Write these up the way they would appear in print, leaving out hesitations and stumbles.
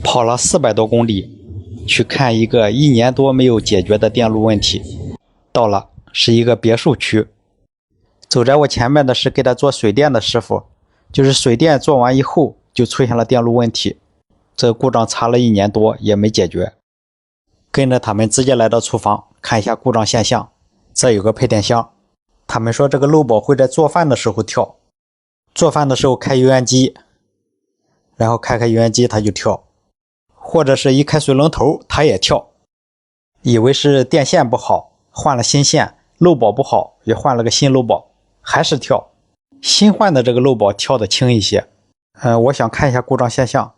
跑了400多公里，去看一个1年多没有解决的电路问题。到了，是一个别墅区。走在我前面的是给他做水电的师傅，就是水电做完以后就出现了电路问题，这故障查了1年多也没解决。跟着他们直接来到厨房看一下故障现象。这有个配电箱，他们说这个漏保会在做饭的时候跳，做饭的时候开油烟机，然后开油烟机它就跳，或者是一开水龙头它也跳。以为是电线不好，换了新线，漏保不好也换了个新漏保，还是跳。新换的这个漏保跳的轻一些。我想看一下故障现象。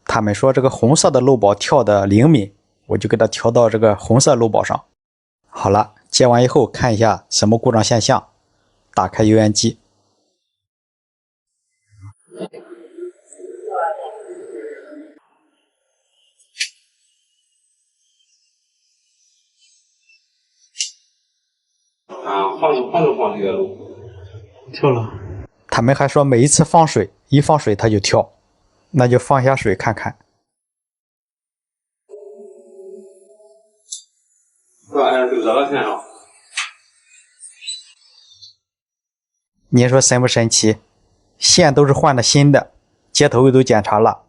他们说这个红色的漏保跳的灵敏，我就给它调到这个红色漏保上。好了，接完以后看一下什么故障现象。打开油烟机。放这个漏跳了。他们还说每一次放水，一放水它就跳，那就放下水看看。你说神不神奇？线都是换的新的，接头都检查了，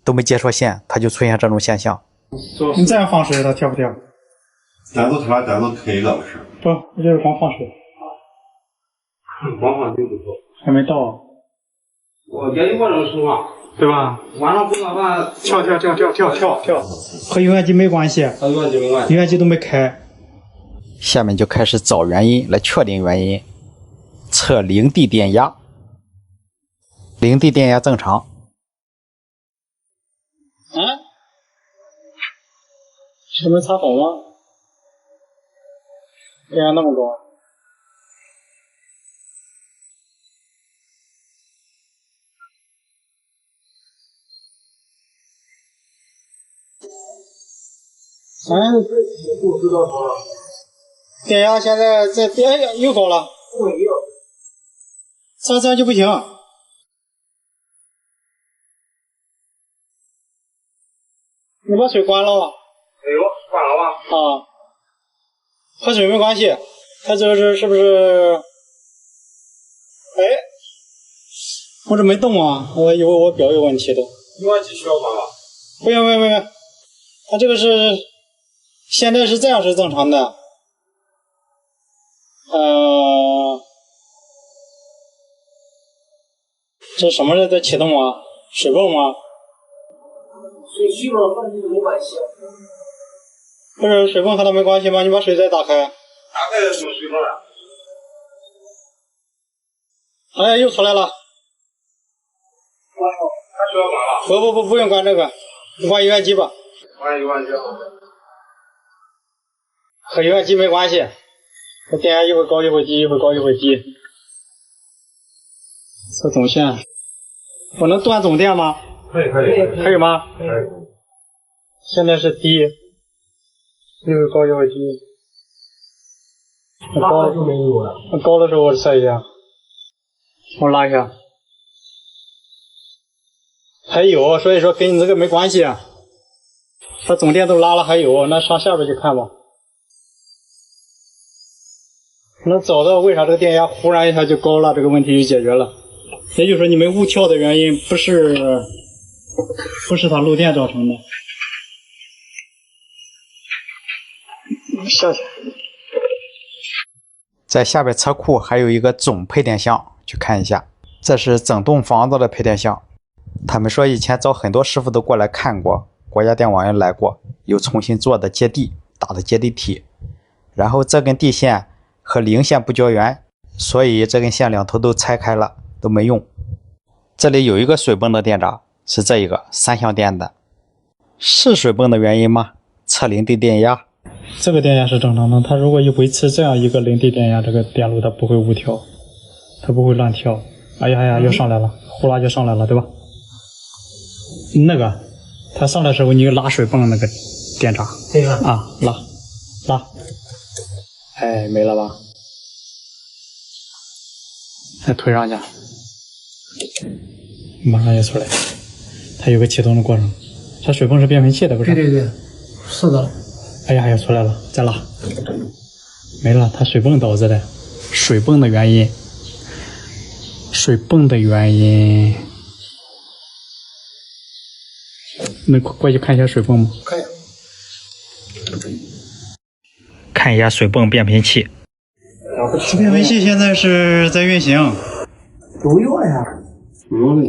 都没接错线，它就出现这种现象。你这样放水它跳不跳？咱都开了不是？不，我就是光放水。光放水不错。还没到。我也有过这种情况，对吧？晚上不做饭，跳，和油烟机没关系，和油烟机没关系，油烟机都没开。下面就开始找原因来确定原因，测零地电压。零地电压正常。是没插好吗？电压那么高。电压现在又高了，这样就不行。你把水关了吧？哎呦，关了吧？啊，和水没关系，它这是不是？哎，我这没动啊，我以为我表有问题都。油烟机需要关吧？不用，它这个是现在是这样是正常的。这什么在启动啊？水泵吗？水熄了和你没关系。不是水泵和它没关系吗？你把水再打开。打开什么水泵啊？哎，又出来了。还需要关吧？不用关这个，你关油烟机吧。关油烟机。和油烟机没关系，这电压一会儿高一会儿低，一会儿高一会儿低。测总线，我能断总电吗？可以。可以吗？可以。现在是低，一会儿高一会儿低。高就没有了。高的时候我测一下，我拉一下。还有，所以说跟你这个没关系啊。把总电都拉了还有，那上下边去看吧。能找到为啥这个电压忽然一下就高了，这个问题就解决了。也就是说你们误跳的原因不是它漏电造成的。下去。在下边车库还有一个总配电箱，去看一下。这是整栋房子的配电箱。他们说以前找很多师傅都过来看过，国家电网也来过，又重新做的接地，打的接地体。然后这根地线和零线不交源，所以这根线两头都拆开了，都没用。这里有一个水泵的电闸，是这一个3相电的。是水泵的原因吗？测零地电压。这个电压是正常的，它如果一维持这样一个零地电压，这个电路它不会误跳，它不会乱跳。哎呀，又上来了，呼啦就上来了，对吧？那个，它上来的时候你拉水泵那个电闸，啊，拉，哎，没了吧？再推上去，马上就出来。它有个启动的过程。它水泵是变频器的，不是？对对对，是的。哎呀，又出来了，再拉。没了，它水泵导致的。水泵的原因。水泵的原因。能过去看一下水泵吗？可以。看一下水泵变频器。变频器现在是在运行。不用呀。不用了。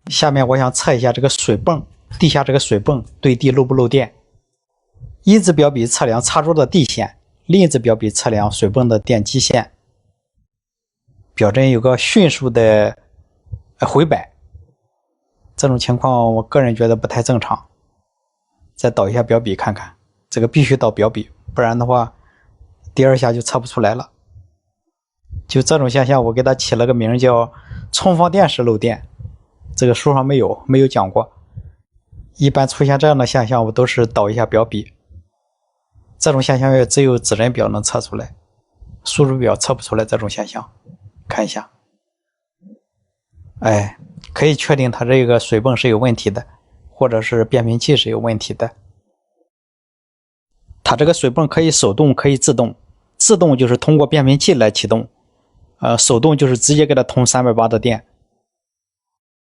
下面我想测一下这个水泵，地下这个水泵对地漏不漏电。一只表笔测量插座的地线，另一只表笔测量水泵的电机线。表针有个迅速的回摆，这种情况我个人觉得不太正常。再导一下表笔看看，这个必须导表笔，不然的话第二下就测不出来了。就这种现象我给它起了个名叫充放电时漏电，这个书上没有讲过。一般出现这样的现象我都是导一下表笔，这种现象也只有指针表能测出来，输入表测不出来这种现象。看一下，哎，可以确定它这个水泵是有问题的，或者是变频器是有问题的。它这个水泵可以手动可以自动，自动就是通过变频器来启动，手动就是直接给它通380的电。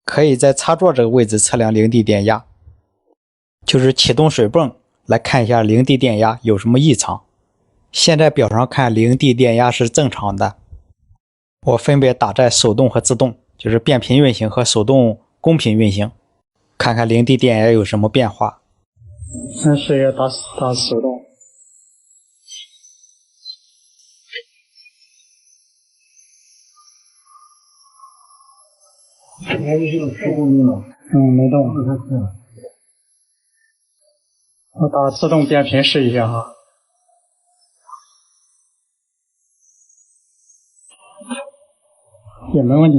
可以在插座这个位置测量零地电压，就是启动水泵来看一下零地电压有什么异常。现在表上看零地电压是正常的，我分别打在手动和自动，就是变频运行和手动公频运行，看看零地电压有什么变化。先试一下打手动。没动。我打自动变频试一下哈。也没问题。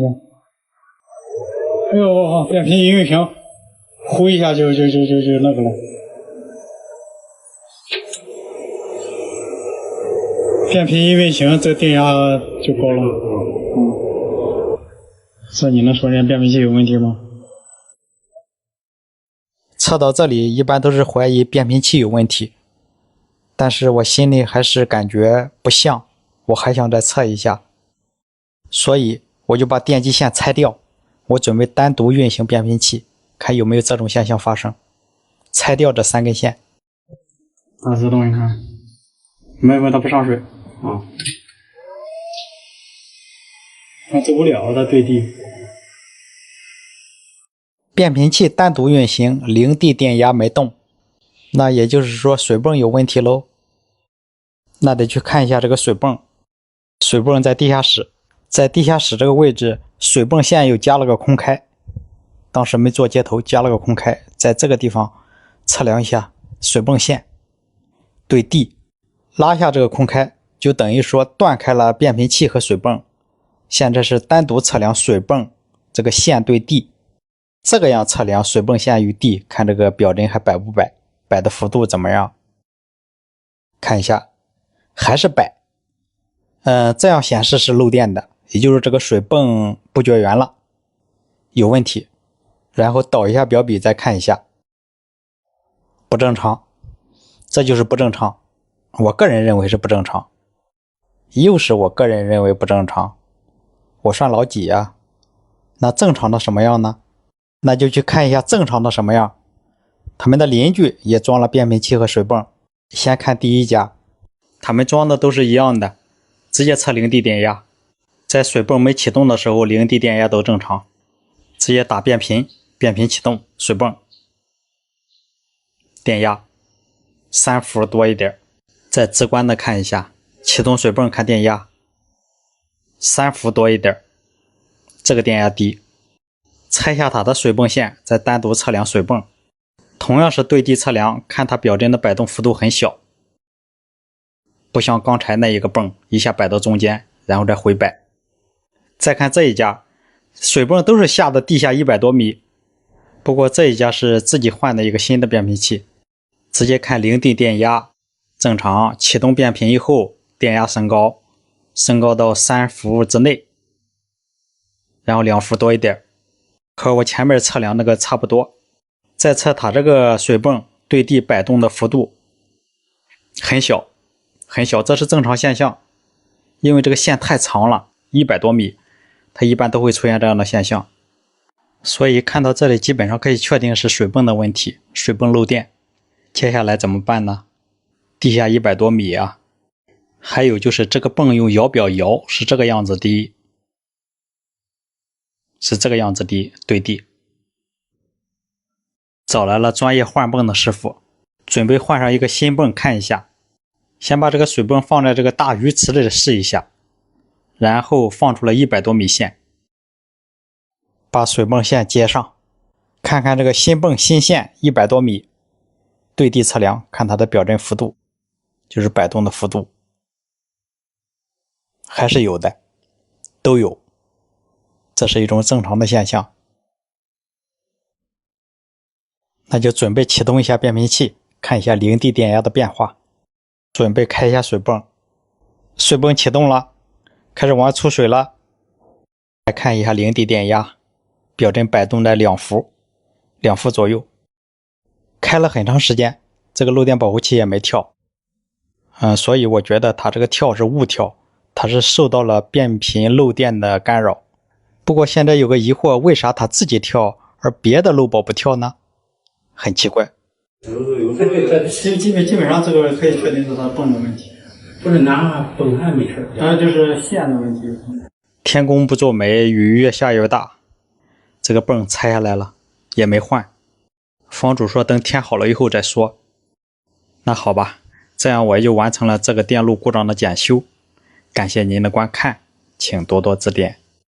哎呦，变频一运行，呼一下就那个了。变频一运行，这个电压就高了。这你能说人家变频器有问题吗？测到这里一般都是怀疑变频器有问题，但是我心里还是感觉不像，我还想再测一下，所以我就把电机线拆掉，我准备单独运行变频器，看有没有这种现象发生。拆掉这3根线。打自动一看，没有，它不上水。它走不了，它对地。变频器单独运行，零地电压没动，那也就是说水泵有问题喽。那得去看一下这个水泵。水泵在地下室，在地下室这个位置，水泵线又加了个空开，当时没做接头，加了个空开，在这个地方测量一下水泵线对地，拉下这个空开，就等于说断开了变频器和水泵。现在是单独测量水泵这个线对地，这个样测量水泵线与地，看这个表针还摆不摆，摆的幅度怎么样。看一下，还是摆。这样显示是漏电的，也就是这个水泵不绝缘了，有问题。然后导一下表笔再看一下，不正常，这就是不正常。我个人认为是不正常，又是我个人认为不正常。我算老几呀？那正常的什么样呢？那就去看一下正常的什么样。他们的邻居也装了变频器和水泵，先看第一家，他们装的都是一样的，直接测零地电压，在水泵没启动的时候零地电压都正常，直接打变频，变频启动水泵，电压3伏多一点。再直观的看一下，启动水泵看电压3伏多一点，这个电压低。拆下它的水泵线，再单独测量水泵，同样是对地测量，看它表针的摆动幅度很小，不像刚才那一个泵一下摆到中间，然后再回摆。再看这一家，水泵都是下的地下100多米，不过这一家是自己换的一个新的变频器，直接看零地电压正常，启动变频以后电压升高到3伏之内，然后2伏多一点，和我前面测量那个差不多。再测它这个水泵对地摆动的幅度很小，这是正常现象，因为这个线太长了，100多米，它一般都会出现这样的现象。所以看到这里基本上可以确定是水泵的问题，水泵漏电。接下来怎么办呢？地下100多米啊，还有就是这个泵用摇表摇是这个样子的，对地。找来了专业换泵的师傅，准备换上一个新泵看一下。先把这个水泵放在这个大鱼池里试一下，然后放出了100多米线，把水泵线接上，看看这个新泵新线100多米，对地测量，看它的表振幅度，就是摆动的幅度，还是有的，都有，这是一种正常的现象。那就准备启动一下变频器，看一下零地电压的变化。准备开一下水泵，水泵启动了，开始往外出水了。来看一下零地电压，表振摆动在2伏左右。开了很长时间，这个漏电保护器也没跳。所以我觉得它这个跳是误跳，它是受到了变频漏电的干扰。不过现在有个疑惑，为啥它自己跳，而别的漏保不跳呢？很奇怪。基本上这个可以确定是它泵的问题，不是拿泵还没事，当然就是线的问题。天公不作美，雨越下越大，这个泵拆下来了也没换，房主说等天好了以后再说。那好吧，这样我也就完成了这个电路故障的检修。感谢您的观看，请多多指点。